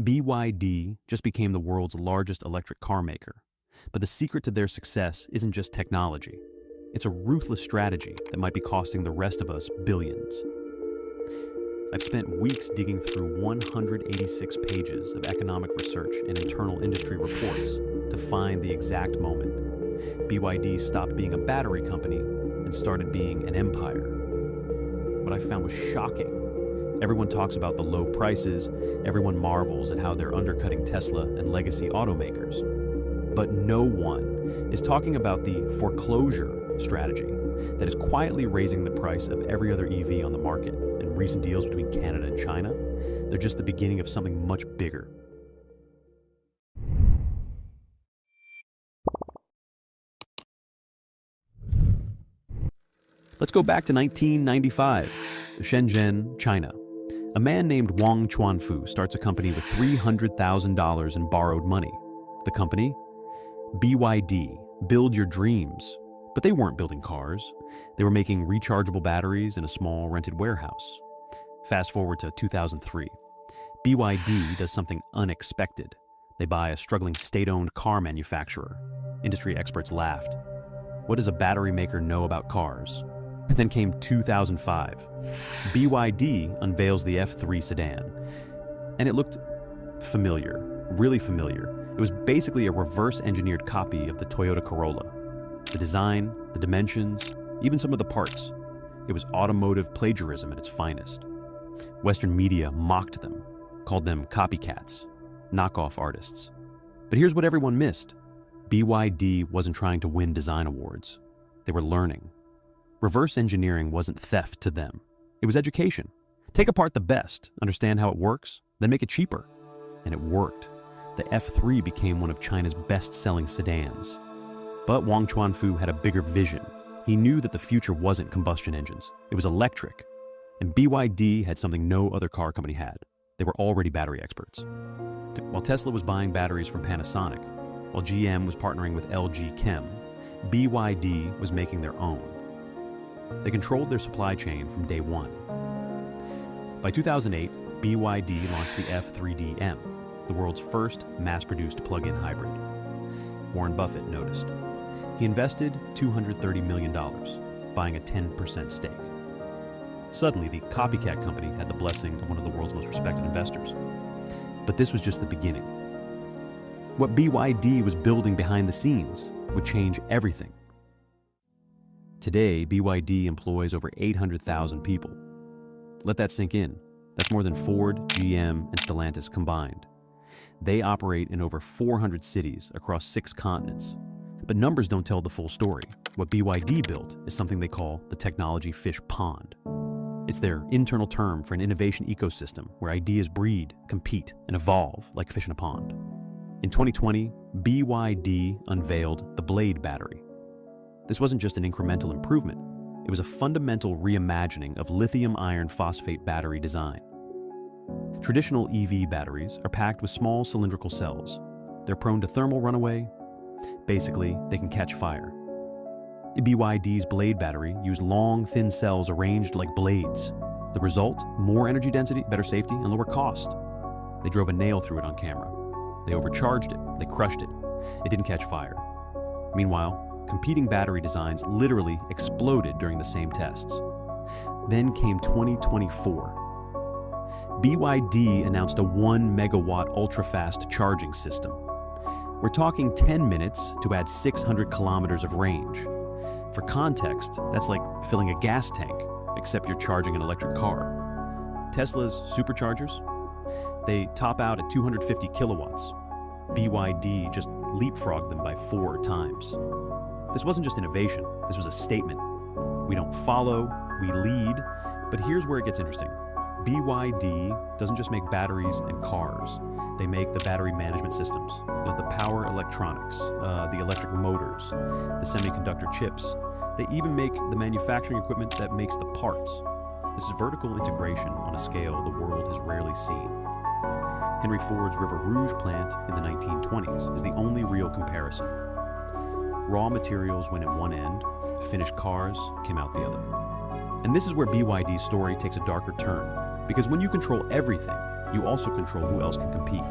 BYD just became the world's largest electric car maker. But the secret to their success isn't just technology. It's a ruthless strategy that might be costing the rest of us billions. I've spent weeks digging through 186 pages of economic research and internal industry reports to find the exact moment BYD stopped being a battery company and started being an empire. What I found was shocking. Everyone talks about the low prices, everyone marvels at how they're undercutting Tesla and legacy automakers. But no one is talking about the foreclosure strategy that is quietly raising the price of every other EV on the market. And recent deals between Canada and China, they're just the beginning of something much bigger. Let's go back to 1995, Shenzhen, China. A man named Wang Chuanfu starts a company with $300,000 in borrowed money. The company? BYD, Build Your Dreams. But they weren't building cars. They were making rechargeable batteries in a small rented warehouse. Fast forward to 2003. BYD does something unexpected. They buy a struggling state-owned car manufacturer. Industry experts laughed. What does a battery maker know about cars? And then came 2005. BYD unveils the F3 sedan. And it looked familiar, really familiar. It was basically a reverse-engineered copy of the Toyota Corolla. The design, the dimensions, even some of the parts. It was automotive plagiarism at its finest. Western media mocked them, called them copycats, knockoff artists. But here's what everyone missed. BYD wasn't trying to win design awards. They were learning. Reverse engineering wasn't theft to them. It was education. Take apart the best, understand how it works, then make it cheaper. And it worked. The F3 became one of China's best-selling sedans. But Wang Chuanfu had a bigger vision. He knew that the future wasn't combustion engines. It was electric. And BYD had something no other car company had. They were already battery experts. While Tesla was buying batteries from Panasonic, while GM was partnering with LG Chem, BYD was making their own. They controlled their supply chain from day one. By 2008, BYD launched the F3DM, the world's first mass-produced plug-in hybrid. Warren Buffett noticed. He invested $230 million, buying a 10% stake. Suddenly, the copycat company had the blessing of one of the world's most respected investors. But this was just the beginning. What BYD was building behind the scenes would change everything. Today, BYD employs over 800,000 people. Let that sink in. That's more than Ford, GM, and Stellantis combined. They operate in over 400 cities across 6 continents. But numbers don't tell the full story. What BYD built is something they call the technology fish pond. It's their internal term for an innovation ecosystem where ideas breed, compete, and evolve like fish in a pond. In 2020, BYD unveiled the Blade battery. This wasn't just an incremental improvement. It was a fundamental reimagining of lithium iron phosphate battery design. Traditional EV batteries are packed with small cylindrical cells. They're prone to thermal runaway. Basically, they can catch fire. BYD's Blade battery used long, thin cells arranged like blades. The result? More energy density, better safety, and lower cost. They drove a nail through it on camera. They overcharged it. They crushed it. It didn't catch fire. Meanwhile, competing battery designs literally exploded during the same tests. Then came 2024. BYD announced a 1 megawatt ultra-fast charging system. We're talking 10 minutes to add 600 kilometers of range. For context, that's like filling a gas tank, except you're charging an electric car. Tesla's superchargers, they top out at 250 kilowatts. BYD just leapfrogged them by 4 times. This wasn't just innovation, this was a statement. We don't follow, we lead. But here's where it gets interesting. BYD doesn't just make batteries and cars. They make the battery management systems, the power electronics, the electric motors, the semiconductor chips. They even make the manufacturing equipment that makes the parts. This is vertical integration on a scale the world has rarely seen. Henry Ford's River Rouge plant in the 1920s is the only real comparison. Raw materials went in one end, finished cars came out the other. And this is where BYD's story takes a darker turn. Because when you control everything, you also control who else can compete.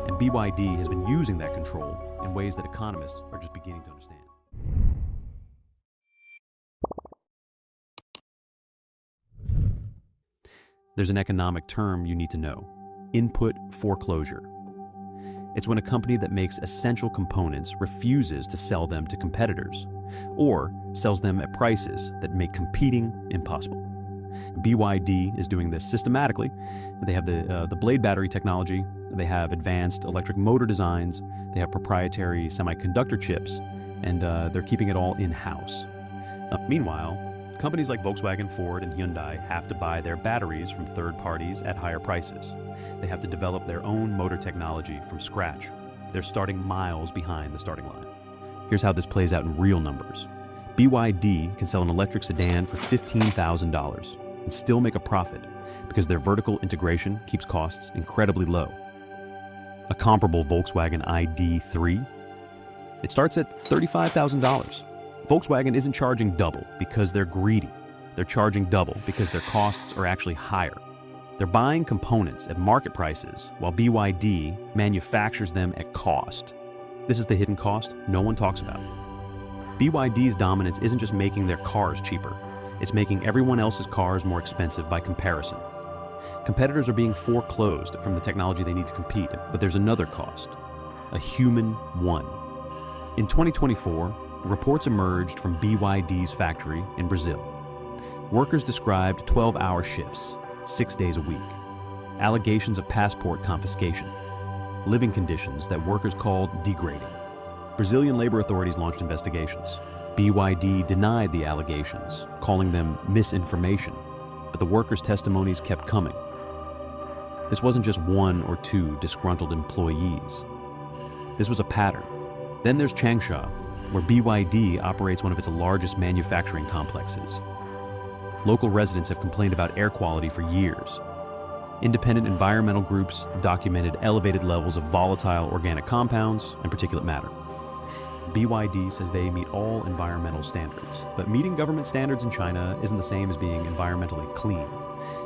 And BYD has been using that control in ways that economists are just beginning to understand. There's an economic term you need to know: input foreclosure. It's when a company that makes essential components refuses to sell them to competitors, or sells them at prices that make competing impossible. BYD is doing this systematically. They have the blade battery technology, they have advanced electric motor designs, they have proprietary semiconductor chips, and they're keeping it all in-house. Meanwhile, companies like Volkswagen, Ford, and Hyundai have to buy their batteries from third parties at higher prices. They have to develop their own motor technology from scratch. They're starting miles behind the starting line. Here's how this plays out in real numbers. BYD can sell an electric sedan for $15,000 and still make a profit because their vertical integration keeps costs incredibly low. A comparable Volkswagen ID.3, it starts at $35,000. Volkswagen isn't charging double because they're greedy. They're charging double because their costs are actually higher. They're buying components at market prices while BYD manufactures them at cost. This is the hidden cost no one talks about. BYD's dominance isn't just making their cars cheaper, it's making everyone else's cars more expensive by comparison. Competitors are being foreclosed from the technology they need to compete, but there's another cost: a human one. In 2024, reports emerged from BYD's factory in Brazil. Workers described 12-hour shifts, 6 days a week, allegations of passport confiscation, living conditions that workers called degrading. Brazilian labor authorities launched investigations. BYD denied the allegations, calling them misinformation, but the workers' testimonies kept coming. This wasn't just one or two disgruntled employees. This was a pattern. Then there's Changsha, where BYD operates one of its largest manufacturing complexes. Local residents have complained about air quality for years. Independent environmental groups documented elevated levels of volatile organic compounds and particulate matter. BYD says they meet all environmental standards, but meeting government standards in China isn't the same as being environmentally clean.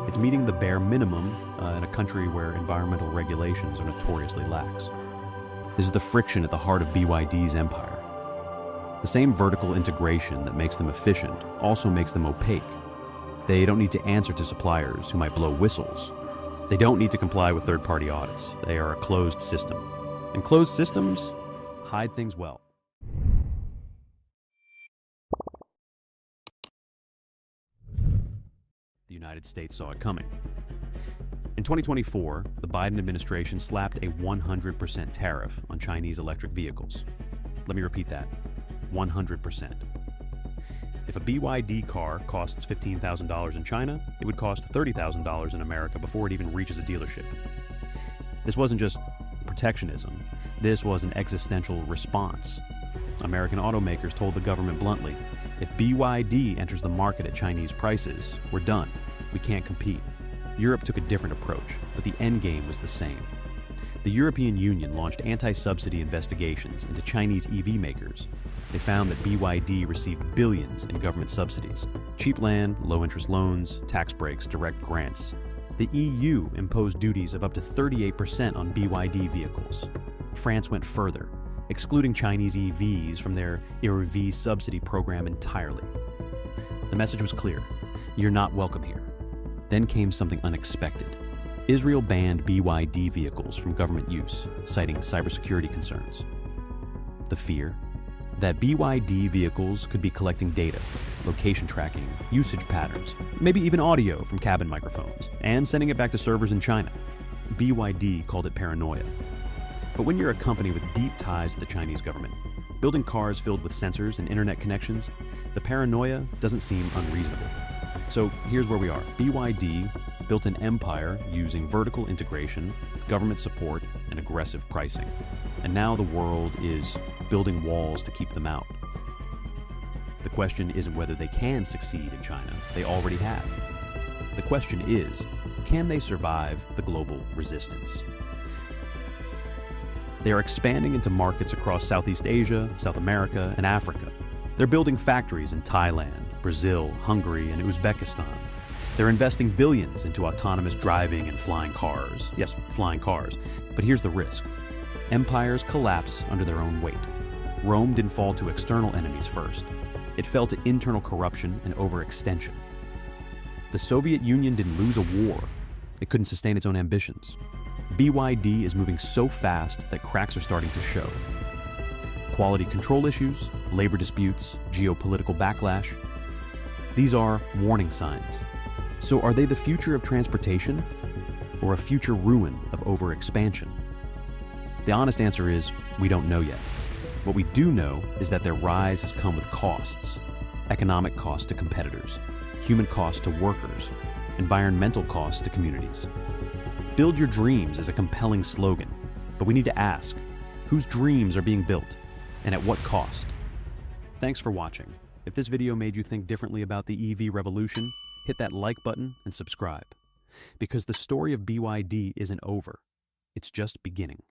It's meeting the bare minimum in a country where environmental regulations are notoriously lax. This is the friction at the heart of BYD's empire. The same vertical integration that makes them efficient also makes them opaque. They don't need to answer to suppliers who might blow whistles. They don't need to comply with third-party audits. They are a closed system. And closed systems hide things well. The United States saw it coming. In 2024, the Biden administration slapped a 100% tariff on Chinese electric vehicles. Let me repeat that: 100%. If a BYD car costs $15,000 in China, it would cost $30,000 in America before it even reaches a dealership. This wasn't just protectionism. This was an existential response. American automakers told the government bluntly, if BYD enters the market at Chinese prices, we're done. We can't compete. Europe took a different approach, but the end game was the same. The European Union launched anti-subsidy investigations into Chinese EV makers. They found that BYD received billions in government subsidies: cheap land, low-interest loans, tax breaks, direct grants. The EU imposed duties of up to 38% on BYD vehicles. France went further, excluding Chinese EVs from their EV subsidy program entirely. The message was clear: you're not welcome here. Then came something unexpected. Israel banned BYD vehicles from government use, citing cybersecurity concerns. The fear? That BYD vehicles could be collecting data, location tracking, usage patterns, maybe even audio from cabin microphones, and sending it back to servers in China. BYD called it paranoia. But when you're a company with deep ties to the Chinese government, building cars filled with sensors and internet connections, the paranoia doesn't seem unreasonable. So here's where we are. BYD built an empire using vertical integration, government support, and aggressive pricing. And now the world is building walls to keep them out. The question isn't whether they can succeed in China. They already have. The question is, can they survive the global resistance? They are expanding into markets across Southeast Asia, South America, and Africa. They're building factories in Thailand, Brazil, Hungary, and Uzbekistan. They're investing billions into autonomous driving and flying cars. Yes, flying cars. But here's the risk. Empires collapse under their own weight. Rome didn't fall to external enemies first. It fell to internal corruption and overextension. The Soviet Union didn't lose a war. It couldn't sustain its own ambitions. BYD is moving so fast that cracks are starting to show. Quality control issues, labor disputes, geopolitical backlash. These are warning signs. So are they the future of transportation or a future ruin of overexpansion? The honest answer is, we don't know yet. What we do know is that their rise has come with costs. Economic costs to competitors, human costs to workers, environmental costs to communities. Build your dreams is a compelling slogan, but we need to ask, whose dreams are being built and at what cost? Thanks for watching. If this video made you think differently about the EV revolution, hit that like button and subscribe. Because the story of BYD isn't over, it's just beginning.